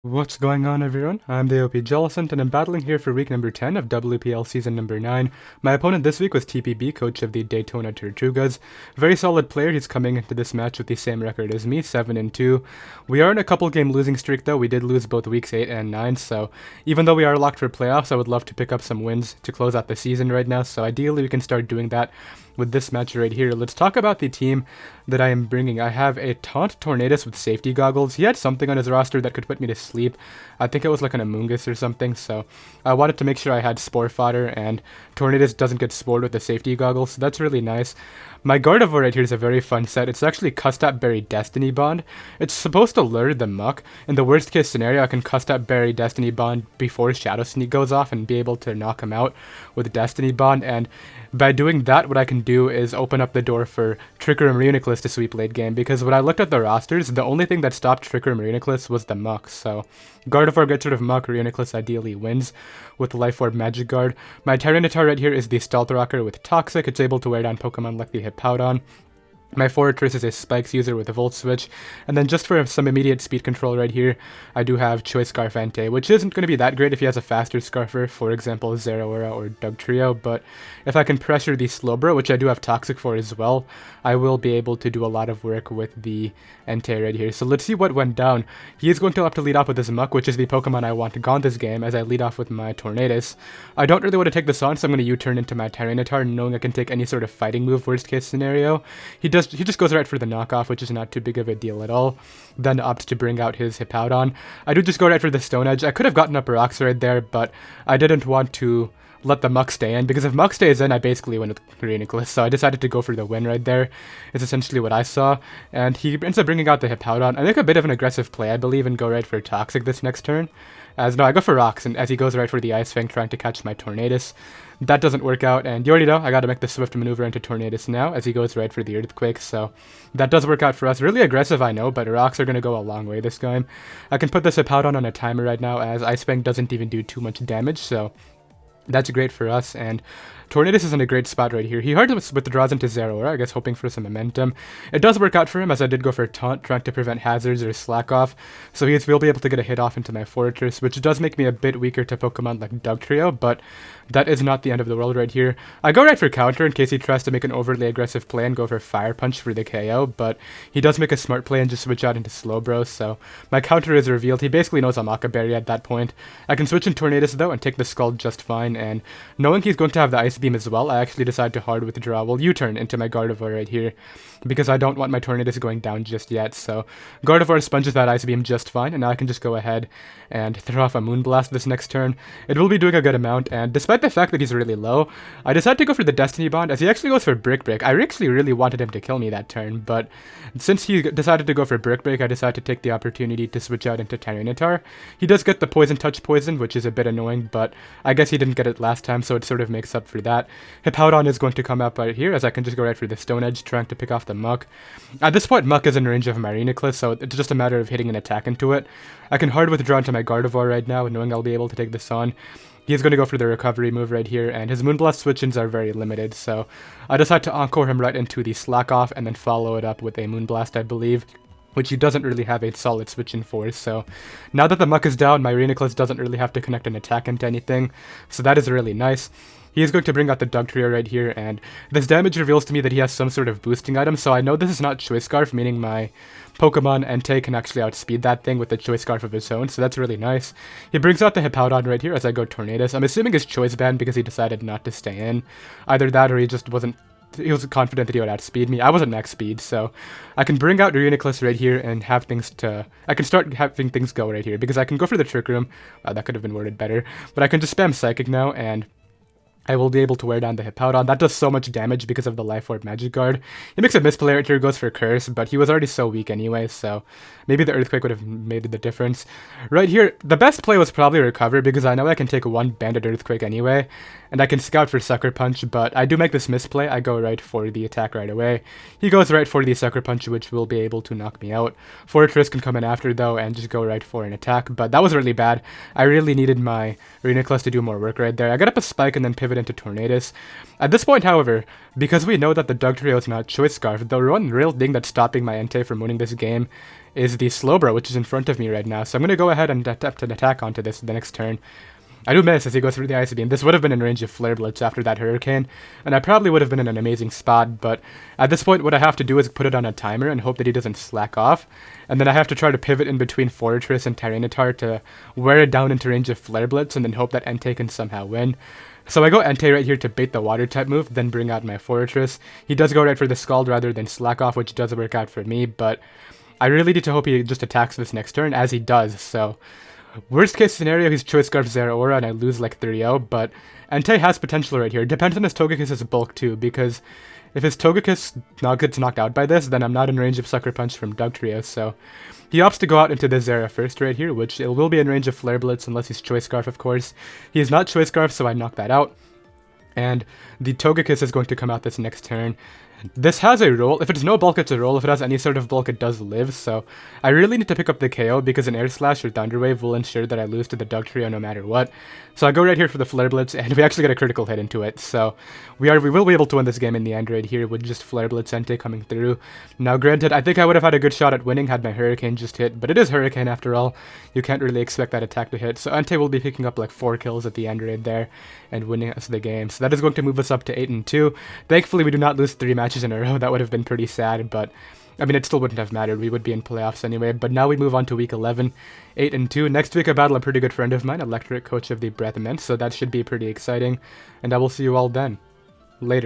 What's going on, everyone? I'm the OPJellicent, and I'm battling here for week number 10 of WPL season number 9. My opponent this week was TPB, coach of the Daytona Tirtougas. Very solid player. He's coming into this match with the same record as me, 7-2. We are in a couple game losing streak though. We did lose both weeks 8 and 9, so even though we are locked for playoffs, I would love to pick up some wins to close out the season right now, so ideally we can start doing that with this match right here. Let's talk about the team that I am bringing. I have a Taunt Tornadus with safety goggles. He had something on his roster that could put me to sleep. I think it was like an Amoongus or something, so I wanted to make sure I had Spore Fodder, and Tornadus doesn't get spored with the safety goggles, so that's really nice. My Gardevoir right here is a very fun set. It's actually Custap Berry Destiny Bond. It's supposed to lure the Muck. In the worst case scenario, I can Custap Berry Destiny Bond before Shadow Sneak goes off and be able to knock him out with Destiny Bond, and by doing that, what I can do is open up the door for Trick Room Reuniclus to sweep late game, because when I looked at the rosters, the only thing that stopped Trick Room Reuniclus was the Muck, so Gardevoir gets rid of Muck, Reuniclus ideally wins with the Life Orb Magic Guard. My Tyranitar right here is the Stealth Rocker with Toxic. It's able to wear down Pokemon like the Hippowdon. My Fortress is a Spikes user with a Volt Switch, and then just for some immediate speed control right here, I do have Choice Scarf Entei, which isn't going to be that great if he has a faster Scarfer, for example Zeraora or Dugtrio, but if I can pressure the Slowbro, which I do have Toxic for as well, I will be able to do a lot of work with the Entei right here. So let's see what went down. He is going to have to lead off with his Muck, which is the Pokemon I want gone this game, as I lead off with my Tornadus. I don't really want to take this on, so I'm going to U-turn into my Tyranitar, knowing I can take any sort of fighting move, worst case scenario. He just goes right for the knockoff, which is not too big of a deal at all. Then opts to bring out his Hippowdon. I do just go right for the Stone Edge. I could have gotten up a Roxoride there, but I didn't want to let the Muck stay in, because if Muck stays in, I basically win with Reuniclus, so I decided to go for the win right there. It's essentially what I saw, and he ends up bringing out the Hippowdon. I make a bit of an aggressive play, I believe, and go right for Toxic this next turn. No, I go for Rocks, and as he goes right for the Ice Fang, trying to catch my Tornadus. That doesn't work out, and you already know, I gotta make the swift maneuver into Tornadus now, as he goes right for the Earthquake, so that does work out for us. Really aggressive, I know, but Rocks are gonna go a long way this game. I can put this Hippowdon on a timer right now, as Ice Fang doesn't even do too much damage, so that's great for us, and Tornadus is in a great spot right here. He hard withdraws into Zeraora, I guess hoping for some momentum. It does work out for him, as I did go for Taunt, trying to prevent hazards or slack off, so he will be able to get a hit off into my Fortress, which does make me a bit weaker to Pokemon like Dugtrio, but that is not the end of the world right here. I go right for counter in case he tries to make an overly aggressive play and go for Fire Punch for the KO, but he does make a smart play and just switch out into Slowbro, so my counter is revealed. He basically knows I'm Maka Berry at that point. I can switch in Tornadus though and take the Scald just fine, and knowing he's going to have the Ice Beam as well, I actually decide to hard withdraw. Well, U-turn into my Gardevoir right here, because I don't want my Tornadus going down just yet, so Gardevoir sponges that Ice Beam just fine, and now I can just go ahead and throw off a Moonblast this next turn. It will be doing a good amount, and despite the fact that he's really low, I decided to go for the Destiny Bond, as he actually goes for Brick Break. I actually really wanted him to kill me that turn, but since he decided to go for Brick Break, I decided to take the opportunity to switch out into Tyranitar. He does get the Poison Touch Poison, which is a bit annoying, but I guess he didn't get it last time, so it sort of makes up for that. Hippowdon is going to come up right here, as I can just go right for the Stone Edge, trying to pick off the Muck. At this point, Muck is in range of my Reuniclus, so it's just a matter of hitting an attack into it. I can hard withdraw into my Gardevoir right now, knowing I'll be able to take this on. He's going to go for the recovery move right here, and his Moonblast switch-ins are very limited, so I decide to Encore him right into the Slack Off, and then follow it up with a Moonblast, I believe, which he doesn't really have a solid switch-in for, so now that the Muck is down, my Reuniclus doesn't really have to connect an attack into anything, so that is really nice. He is going to bring out the Dugtrio right here, and this damage reveals to me that he has some sort of boosting item, so I know this is not Choice Scarf, meaning my Pokemon Entei can actually outspeed that thing with the Choice Scarf of his own, so that's really nice. He brings out the Hippowdon right here as I go Tornadus. I'm assuming his Choice Band because he decided not to stay in. Either that or he was confident that he would outspeed me. I wasn't max speed, so I can bring out Reuniclus right here and I can start having things go right here, because I can go for the Trick Room. That could have been worded better, but I can just spam Psychic now, and I will be able to wear down the Hippowdon. That does so much damage because of the Life Orb Magic Guard. He makes a misplay right here, goes for Curse, but he was already so weak anyway, so maybe the Earthquake would have made the difference. Right here, the best play was probably Recover, because I know I can take one Banded Earthquake anyway, and I can scout for Sucker Punch, but I do make this misplay. I go right for the attack right away. He goes right for the Sucker Punch, which will be able to knock me out. Fortress can come in after, though, and just go right for an attack, but that was really bad. I really needed my Reuniclus to do more work right there. I got up a Spike and then pivot into Tornadus. At this point, however, because we know that the Dugtrio is not Choice Scarf, the one real thing that's stopping my Entei from winning this game is the Slowbro, which is in front of me right now. So I'm going to go ahead and attempt an attack onto this the next turn. I do miss as he goes through the Icy Beam. This would have been in range of Flare Blitz after that Hurricane, and I probably would have been in an amazing spot, but at this point what I have to do is put it on a timer and hope that he doesn't slack off, and then I have to try to pivot in between Fortress and Tyranitar to wear it down into range of Flare Blitz and then hope that Entei can somehow win. So I go Entei right here to bait the Water type move, then bring out my Fortress. He does go right for the Scald rather than slack off, which does work out for me, but I really need to hope he just attacks this next turn, as he does, so worst case scenario, he's Choice Scarf Zeraora and I lose like 3-0, but Entei has potential right here. Depends on his Togekiss' bulk too, because if his Togekiss gets knocked out by this, then I'm not in range of Sucker Punch from Dugtrio, so he opts to go out into the Zera first right here, which it will be in range of Flare Blitz unless he's Choice Scarf, of course. He is not Choice Scarf, so I knock that out. And the Togekiss is going to come out this next turn. This has a roll. If it's no bulk, it's a roll. If it has any sort of bulk, it does live. So I really need to pick up the KO because an Air Slash or Thunder Wave will ensure that I lose to the Dugtrio no matter what. So I go right here for the Flare Blitz, and we actually get a critical hit into it. So we will be able to win this game in the end right here with just Flare Blitz Entei coming through. Now granted, I think I would have had a good shot at winning had my Hurricane just hit, but it is Hurricane after all. You can't really expect that attack to hit. So Entei will be picking up like 4 kills at the end right there and winning us the game. So that is going to move us up to 8-2. Thankfully, we do not lose 3 matches in a row. That would have been pretty sad, but I mean, it still wouldn't have mattered. We would be in playoffs anyway. But now we move on to week 11, 8-2. Next week, I battle a pretty good friend of mine, Electric, coach of the Breath Mint, so that should be pretty exciting. And I will see you all then. Later.